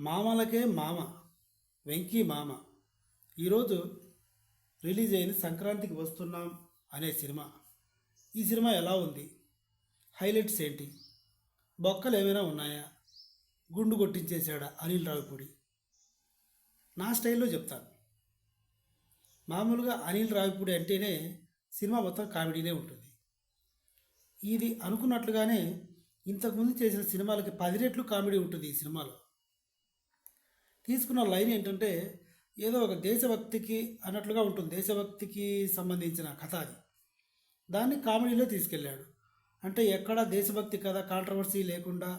మామలకే మామ వెంకీ మామ ఈరోజు రిలీజ్ అయింది. సంక్రాంతికి వస్తున్నాం అనే సినిమా. ఈ సినిమా ఎలా ఉంది? హైలైట్స్ ఏంటి? బొక్కలు ఏమైనా ఉన్నాయా? గుండు కొట్టించేశాడా అనిల్ రావిపూడి? నా స్టైల్లో చెప్తాను. మామూలుగా అనిల్ రావిపూడి అంటేనే సినిమా మొత్తం కామెడీనే ఉంటుంది. ఇది అనుకున్నట్లుగానే ఇంతకుముందు చేసిన సినిమాలకి 10 రెట్లు కామెడీ ఉంటుంది ఈ సినిమాలో. తీసుకున్న లైన్ ఏంటంటే ఏదో ఒక దేశభక్తికి అన్నట్లుగా ఉంటుంది. దేశభక్తికి సంబంధించిన కథ అది. దాన్ని కామెడీలో తీసుకెళ్ళాడు. అంటే ఎక్కడ దేశభక్తి కథ కాంట్రవర్సీ లేకుండా,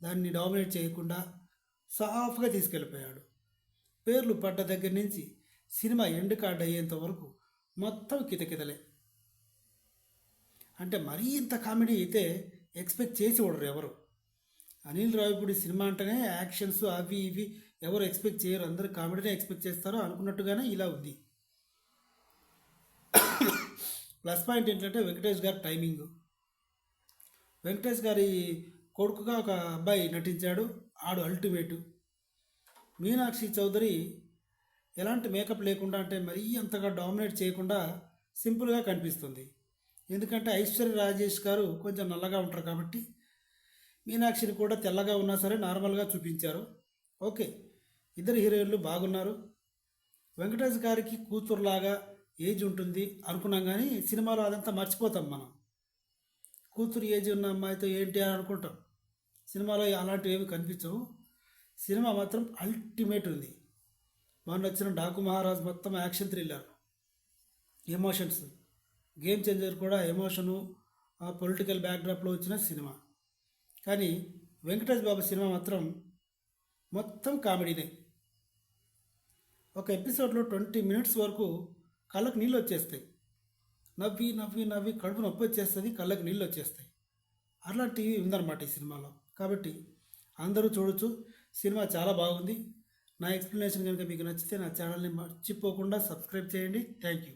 దాన్ని డామినేట్ చేయకుండా సాఫ్గా తీసుకెళ్ళిపోయాడు. పేర్లు పడ్డ దగ్గర నుంచి సినిమా ఎండ్ కార్డ్ అయ్యేంత వరకు మొత్తం కితకితలే. అంటే మరీ ఇంత కామెడీ అయితే ఎక్స్పెక్ట్ చేసి ఉండరు ఎవరు. అనిల్ రావిపూడి సినిమా అంటేనే యాక్షన్స్ అవి ఇవి ఎవరు ఎక్స్పెక్ట్ చేయరు. అందరూ కామెడీనే ఎక్స్పెక్ట్ చేస్తారో అనుకున్నట్టుగానే ఇలా ఉంది. ప్లస్ పాయింట్ ఏంటంటే వెంకటేష్ గారి టైమింగ్. వెంకటేష్ గారి కొడుకుగా ఒక అబ్బాయి నటించాడు. ఆడు అల్టిమేటు. మీనాక్షి చౌదరి ఎలాంటి మేకప్ లేకుండా, అంటే మరీ అంతగా డామినేట్ చేయకుండా సింపుల్గా కనిపిస్తుంది. ఎందుకంటే ఐశ్వర్య రాజేష్ గారు కొంచెం నల్లగా ఉంటారు కాబట్టి మీనాక్షిని కూడా తెల్లగా ఉన్నా సరే నార్మల్గా చూపించారు. ఓకే, ఇద్దరు హీరోయిన్లు బాగున్నారు. వెంకటేష్ గారికి కూతురులాగా ఏజ్ ఉంటుంది అనుకున్నాం, కానీ సినిమాలో అదంతా మర్చిపోతాం మనం. కూతురు ఏజ్ ఉన్న అమ్మాయితో ఏంటి అని అనుకుంటాం. సినిమాలో అలాంటివి ఏమి కనిపించవు. సినిమా మాత్రం అల్టిమేట్ ఉంది. మొన్న వచ్చిన డాకు మహారాజ్ మొత్తం action thriller, emotions, game changer కూడా ఎమోషను, పొలిటికల్ బ్యాక్డ్రాప్లో వచ్చిన సినిమా. కానీ వెంకటేష్ బాబు సినిమా మాత్రం మొత్తం కామెడీనే. ఒక ఎపిసోడ్లో 20 మినిట్స్ వరకు కళ్ళకు నీళ్ళు వచ్చేస్తాయి. నవ్వి నవ్వి నవ్వి కడుపు నొప్పి వచ్చేస్తుంది, కళ్ళకు నీళ్ళు వచ్చేస్తాయి. అలాంటివి ఉందన్నమాట ఈ సినిమాలో. కాబట్టి అందరూ చూడొచ్చు. సినిమా చాలా బాగుంది. నా ఎక్స్ప్లెనేషన్ కనుక మీకు నచ్చితే నా ఛానల్ని మర్చిపోకుండా సబ్స్క్రైబ్ చేయండి. Thank you.